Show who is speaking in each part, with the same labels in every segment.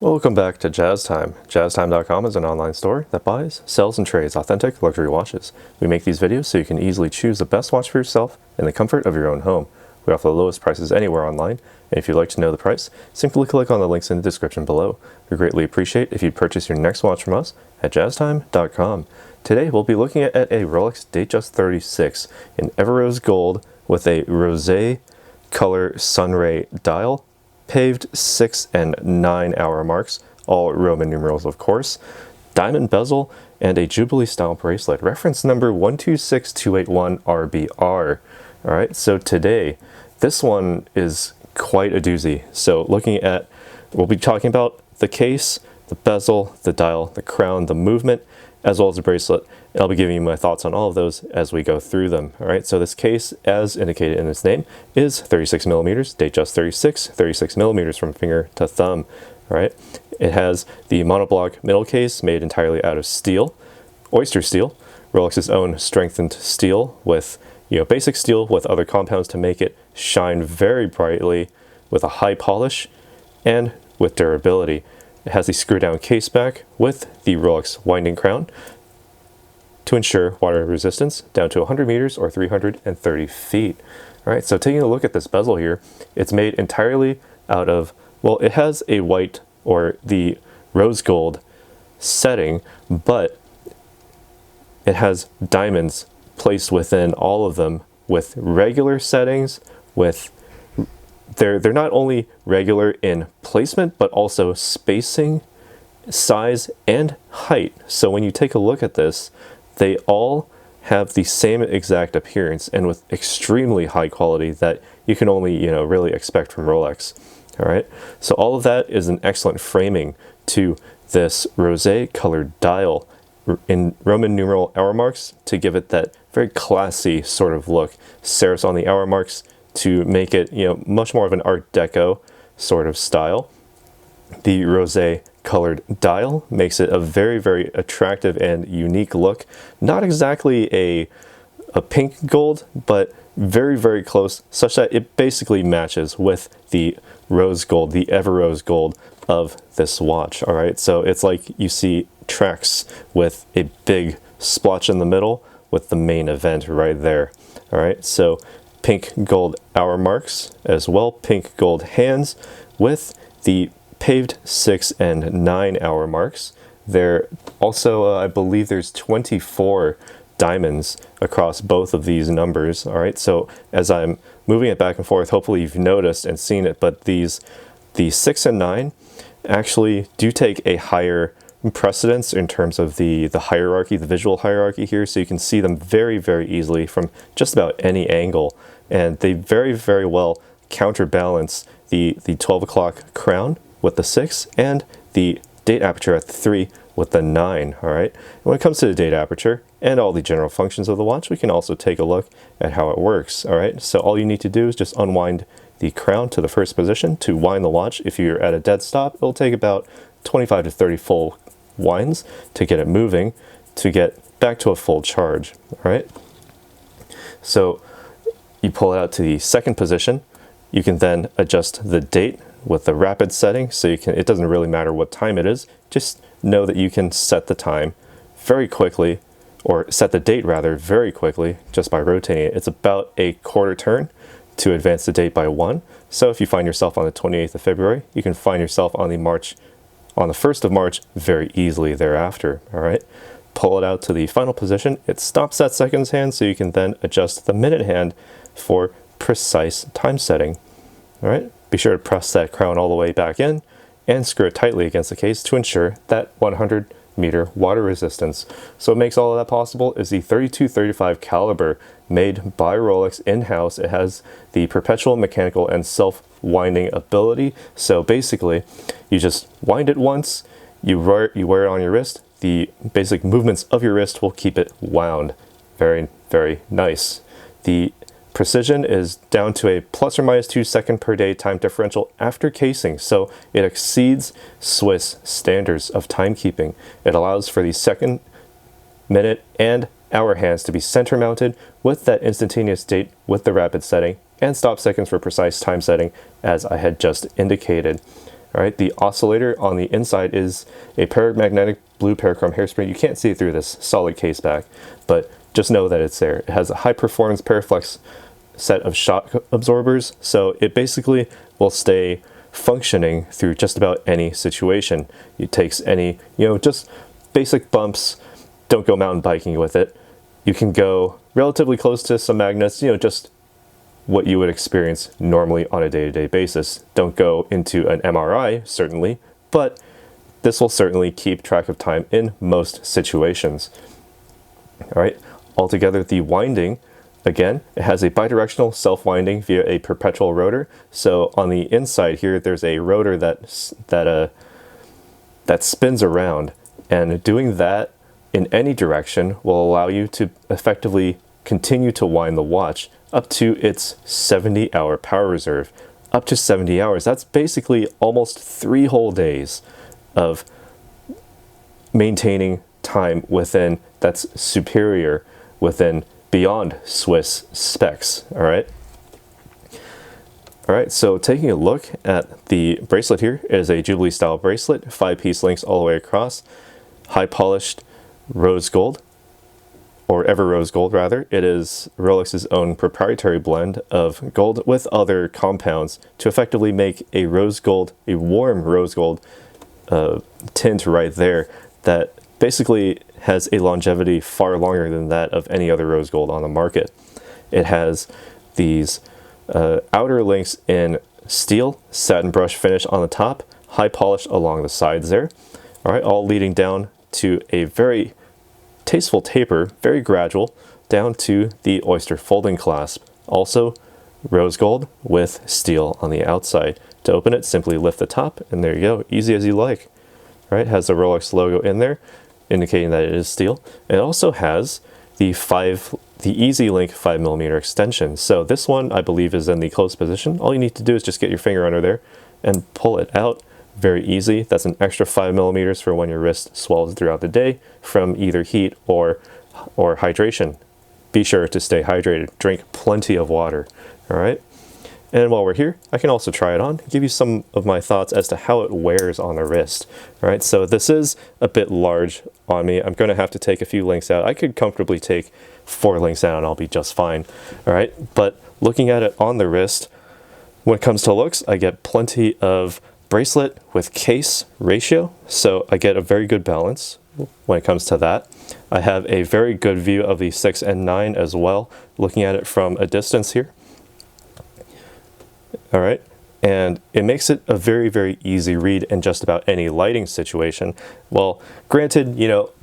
Speaker 1: Welcome back to Jazz Time. JazzTime.com is an online store that buys, sells, and trades authentic luxury watches. We make these videos so you can easily choose the best watch for yourself in the comfort of your own home. We offer the lowest prices anywhere online, and if you'd like to know the price, simply click on the links in the description below. We greatly appreciate if you purchase your next watch from us at JazzTime.com. Today we'll be looking at a Rolex Datejust 36 in Everose Gold with a rosé color sunray dial, paved 6 and 9 hour marks, all Roman numerals of course, diamond bezel, and a Jubilee style bracelet, reference number 126281RBR. Alright, so today, this one is quite a doozy. So we'll be talking about the case, the bezel, the dial, the crown, the movement, as well as the bracelet. And I'll be giving you my thoughts on all of those as we go through them. All right, so this case, as indicated in its name, is 36 millimeters, Datejust 36 millimeters from finger to thumb. All right, it has the monoblock middle case made entirely out of steel, oyster steel, Rolex's own strengthened steel with basic steel with other compounds to make it shine very brightly with a high polish and with durability. It has the screw down case back with the Rolex winding crown to ensure water resistance down to 100 meters or 330 feet. All right, so taking a look at this bezel here, it's made entirely out of, well, it has a white or the rose gold setting, but it has diamonds placed within all of them with regular settings. They're not only regular in placement, but also spacing, size, and height. So when you take a look at this, they all have the same exact appearance and with extremely high quality that you can only, really expect from Rolex. All right. So all of that is an excellent framing to this rosé colored dial in Roman numeral hour marks to give it that very classy sort of look. Serifs on the hour marks to make it, much more of an Art Deco sort of style. The rosé colored dial makes it a very, very attractive and unique look. Not exactly a pink gold, but very, very close, such that it basically matches with the rose gold, the Everose Gold of this watch. All right, so it's like you see tracks with a big splotch in the middle with the main event right there. All right, so pink gold hour marks as well, pink gold hands with the paved 6 and 9 hour marks. There also, I believe there's 24 diamonds across both of these numbers. All right, so as I'm moving it back and forth, hopefully you've noticed and seen it, but the 6 and 9 actually do take a higher precedence in terms of the hierarchy, the visual hierarchy here, so you can see them very, very easily from just about any angle, and they very, very well counterbalance the 12 o'clock crown with the 6 and the date aperture at the 3 with the 9. All right, and when it comes to the date aperture and all the general functions of the watch, we can also take a look at how it works. All right, so all you need to do is just unwind the crown to the first position to wind the watch. If you're at a dead stop, it'll take about 25 to 30 full winds to get it moving to get back to a full charge. All right, so you pull it out to the second position. You can then adjust the date with the rapid setting, so it doesn't really matter what time it is, just know that you can set the time very quickly, or set the date rather very quickly just by rotating it. It's about a quarter turn to advance the date by 1. So if you find yourself on the 28th of February, you can find yourself on the 1st of March very easily thereafter. All right, pull it out to the final position. It stops at seconds hand, so you can then adjust the minute hand for precise time setting. All right, be sure to press that crown all the way back in and screw it tightly against the case to ensure that 100-meter water resistance. So what makes all of that possible is the 3235 caliber made by Rolex in-house. It has the perpetual mechanical and self-winding ability. So basically, you just wind it once, you wear it on your wrist, the basic movements of your wrist will keep it wound. Very, very nice. The precision is down to a plus or minus 2 second per day time differential after casing, so it exceeds Swiss standards of timekeeping. It allows for the second, minute, and hour hands to be center mounted with that instantaneous date with the rapid setting, and stop seconds for precise time setting as I had just indicated. All right, the oscillator on the inside is a paramagnetic blue parachrome hairspring. You can't see it through this solid case back, but just know that it's there. It has a high performance Paraflex set of shock absorbers, so it basically will stay functioning through just about any situation. It takes any, just basic bumps. Don't go mountain biking with it. You can go relatively close to some magnets, just what you would experience normally on a day-to-day basis. Don't go into an MRI, certainly, but this will certainly keep track of time in most situations. All right, altogether the winding, again, it has a bidirectional self-winding via a perpetual rotor. So on the inside here, there's a rotor that spins around, and doing that in any direction will allow you to effectively continue to wind the watch up to its 70-hour power reserve. Up to 70 hours. That's basically almost 3 whole days of maintaining time within that's superior within beyond Swiss specs. All right. All right, so taking a look at the bracelet here, it is a Jubilee style bracelet, 5-piece links all the way across, high polished rose gold, or ever rose gold rather. It is Rolex's own proprietary blend of gold with other compounds to effectively make a rose gold, a warm rose gold tint right there that basically has a longevity far longer than that of any other rose gold on the market. It has these outer links in steel, satin brush finish on the top, high polish along the sides there. All right, all leading down to a very tasteful taper, very gradual, down to the oyster folding clasp. Also rose gold with steel on the outside. To open it, simply lift the top, and there you go, easy as you like. All right, has the Rolex logo in there, indicating that it is steel. It also has the Easy Link 5mm extension. So this one, I believe, is in the closed position. All you need to do is just get your finger under there and pull it out. Very easy. That's an extra 5mm for when your wrist swells throughout the day from either heat or hydration. Be sure to stay hydrated. Drink plenty of water. All right. And while we're here, I can also try it on, give you some of my thoughts as to how it wears on the wrist. All right, so this is a bit large on me. I'm going to have to take a few links out. I could comfortably take 4 links out and I'll be just fine. All right, but looking at it on the wrist, when it comes to looks, I get plenty of bracelet with case ratio, so I get a very good balance when it comes to that. I have a very good view of the 6 and 9 as well, looking at it from a distance here. All right, and it makes it a very, very easy read in just about any lighting situation. Well, granted,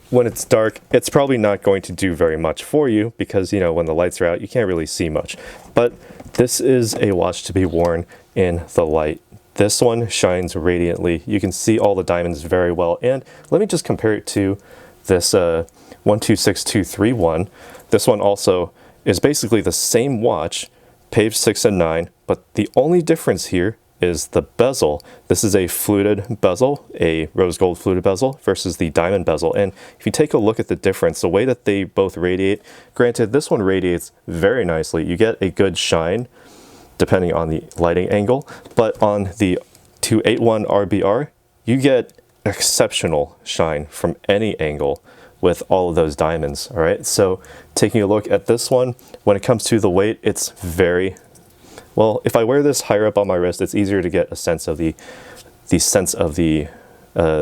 Speaker 1: when it's dark, it's probably not going to do very much for you because, when the lights are out, you can't really see much. But this is a watch to be worn in the light. This one shines radiantly. You can see all the diamonds very well. And let me just compare it to this 126231. This one also is basically the same watch, page 6 and 9, but the only difference here is the bezel. This is a fluted bezel, a rose gold fluted bezel versus the diamond bezel. And if you take a look at the difference, the way that they both radiate, granted this one radiates very nicely. You get a good shine depending on the lighting angle, but on the 281 RBR, you get exceptional shine from any angle with all of those diamonds. All right, so taking a look at this one, when it comes to the weight, it's very well. If I wear this higher up on my wrist, it's easier to get a sense of the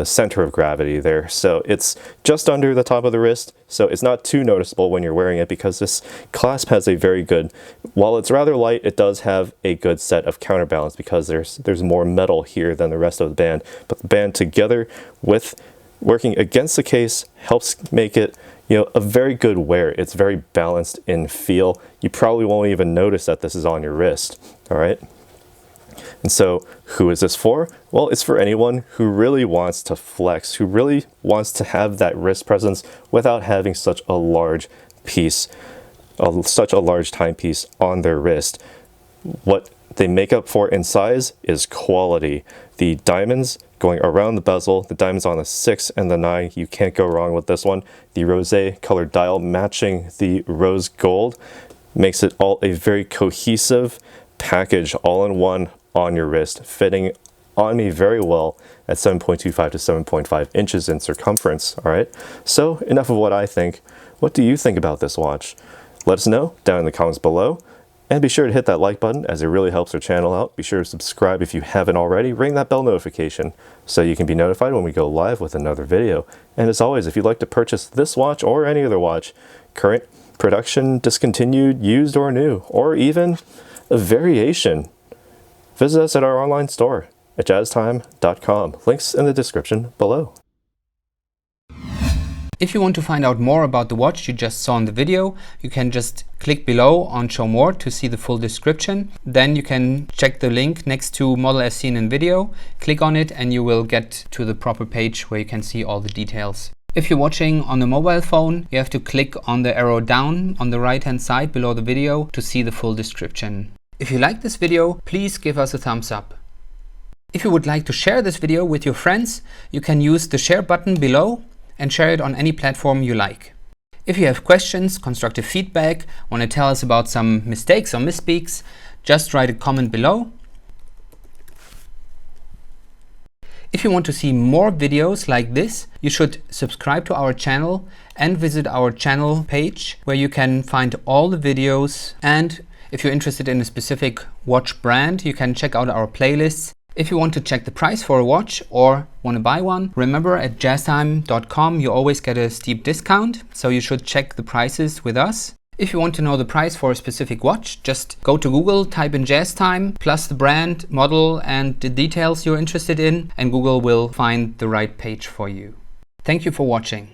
Speaker 1: center of gravity there. So it's just under the top of the wrist, so it's not too noticeable when you're wearing it because this clasp has a very good, while it's rather light, it does have a good set of counterbalance because there's more metal here than the rest of the band. But the band together with working against the case helps make it a very good wear. It's very balanced in feel. You probably won't even notice that this is on your wrist. All right. And so who is this for? Well, it's for anyone who really wants to flex, who really wants to have that wrist presence without having such a large piece, such a large timepiece on their wrist. What they make up for in size is quality. The diamonds going around the bezel, the diamonds on the 6 and the 9, you can't go wrong with this one. The rosé colored dial matching the rose gold makes it all a very cohesive package all in one on your wrist, fitting on me very well at 7.25 to 7.5 inches in circumference, all right? So enough of what I think. What do you think about this watch? Let us know down in the comments below. And be sure to hit that like button as it really helps our channel out. Be sure to subscribe if you haven't already. Ring that bell notification so you can be notified when we go live with another video. And as always, if you'd like to purchase this watch or any other watch, current, production, discontinued, used or new, or even a variation, visit us at our online store at jazztime.com. Links in the description below.
Speaker 2: If you want to find out more about the watch you just saw in the video, you can just click below on Show More to see the full description. Then you can check the link next to model as seen in video, click on it and you will get to the proper page where you can see all the details. If you're watching on a mobile phone, you have to click on the arrow down on the right hand side below the video to see the full description. If you like this video, please give us a thumbs up. If you would like to share this video with your friends, you can use the share button below and share it on any platform you like. If you have questions, constructive feedback, want to tell us about some mistakes or misspeaks, just write a comment below. If you want to see more videos like this, you should subscribe to our channel and visit our channel page where you can find all the videos. And if you're interested in a specific watch brand, you can check out our playlists. If you want to check the price for a watch or want to buy one, remember at jazztime.com you always get a steep discount, so you should check the prices with us. If you want to know the price for a specific watch, just go to Google, type in JazzTime, plus the brand, model and the details you're interested in, and Google will find the right page for you. Thank you for watching.